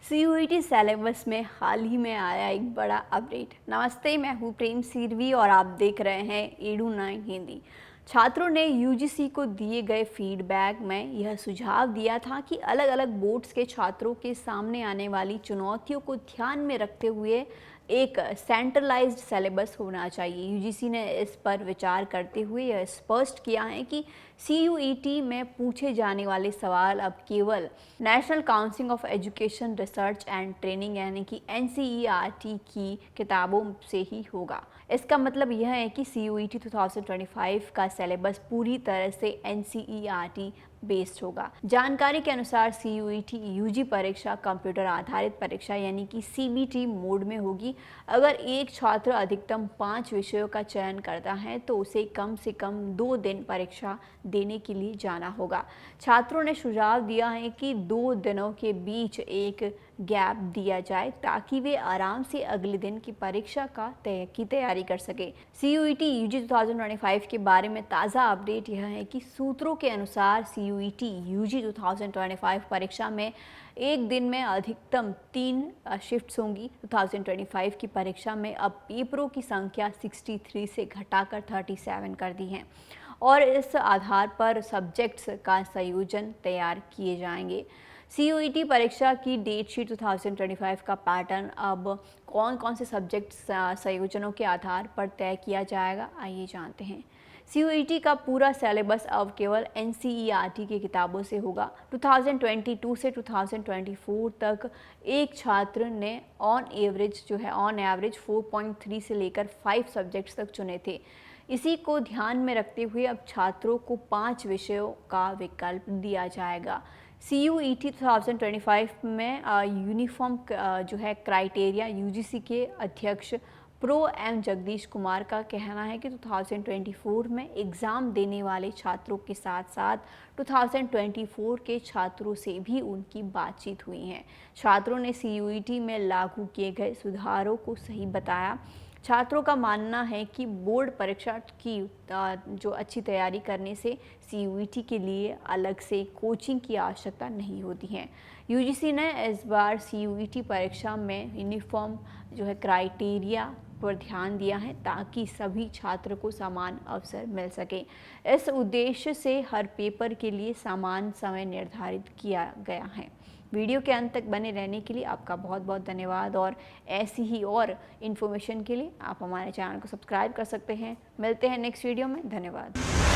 CUET syllabus में हाल ही में आया एक बड़ा अपडेट। नमस्ते, मैं हूँ प्रेम सिरवी और आप देख रहे हैं एडू9 हिंदी। छात्रों ने यूजीसी को दिए गए फीडबैक में यह सुझाव दिया था कि अलग अलग बोर्ड्स के छात्रों के सामने आने वाली चुनौतियों को ध्यान में रखते हुए एक सेंट्रलाइज्ड सिलेबस होना चाहिए। यूजीसी ने इस पर विचार करते हुए यह स्पष्ट किया है कि सीयूईटी में पूछे जाने वाले सवाल अब केवल national council of education research and training यानी कि एनसीईआरटी की किताबों से ही होगा। इसका मतलब यह है कि सीयूईटी 2025 का सिलेबस पूरी तरह से एनसीईआरटी बेस्ड होगा। जानकारी के अनुसार सीयूईटी यूजी परीक्षा कंप्यूटर आधारित परीक्षा यानी कि सीबीटी मोड में होगी। अगर एक छात्र अधिकतम 5 विषयों का चयन करता है तो उसे कम से कम 2 दिन परीक्षा देने के लिए जाना होगा। छात्रों ने सुझाव दिया है कि 2 दिनों के बीच एक गैप दिया जाए ताकि वे आराम से अगले दिन की परीक्षा की तैयारी कर सके। सीयूईटी यूजी 2025 के बारे में ताज़ा अपडेट यह है कि सूत्रों के अनुसार सीयूईटी यूजी 2025 परीक्षा में एक दिन में अधिकतम 3 शिफ्ट्स होंगी। 2025 की परीक्षा में अब पेपरों की संख्या 63 से घटाकर 37 कर दी है और इस आधार पर सब्जेक्ट्स का संयोजन तैयार किए जाएंगे। सीयूईटी परीक्षा की डेट शीट 2025 का पैटर्न अब कौन कौन से सब्जेक्ट संयोजनों के आधार पर तय किया जाएगा, आइए जानते हैं। सीयूईटी का पूरा सिलेबस अब केवल एनसीईआरटी की किताबों से होगा। 2022 से 2024 तक एक छात्र ने ऑन एवरेज 4.3 से लेकर 5 सब्जेक्ट्स तक चुने थे। इसी को ध्यान में रखते हुए अब छात्रों को 5 विषयों का विकल्प दिया जाएगा। सीयूईटी 2025 में यूनिफॉर्म क्राइटेरिया यूजीसी के अध्यक्ष प्रो एम जगदीश कुमार का कहना है कि 2024 में एग्ज़ाम देने वाले छात्रों के साथ साथ 2024 के छात्रों से भी उनकी बातचीत हुई है। छात्रों ने सीयूईटी में लागू किए गए सुधारों को सही बताया। छात्रों का मानना है कि बोर्ड परीक्षा की अच्छी तैयारी करने से सीयूईटी के लिए अलग से कोचिंग की आवश्यकता नहीं होती है। यूजीसी ने इस बार सीयूईटी परीक्षा में यूनिफॉर्म क्राइटेरिया पर ध्यान दिया है ताकि सभी छात्र को समान अवसर मिल सके। इस उद्देश्य से हर पेपर के लिए समान समय निर्धारित किया गया है। वीडियो के अंत तक बने रहने के लिए आपका बहुत बहुत धन्यवाद और ऐसी ही और इन्फॉर्मेशन के लिए आप हमारे चैनल को सब्सक्राइब कर सकते हैं। मिलते हैं नेक्स्ट वीडियो में। धन्यवाद।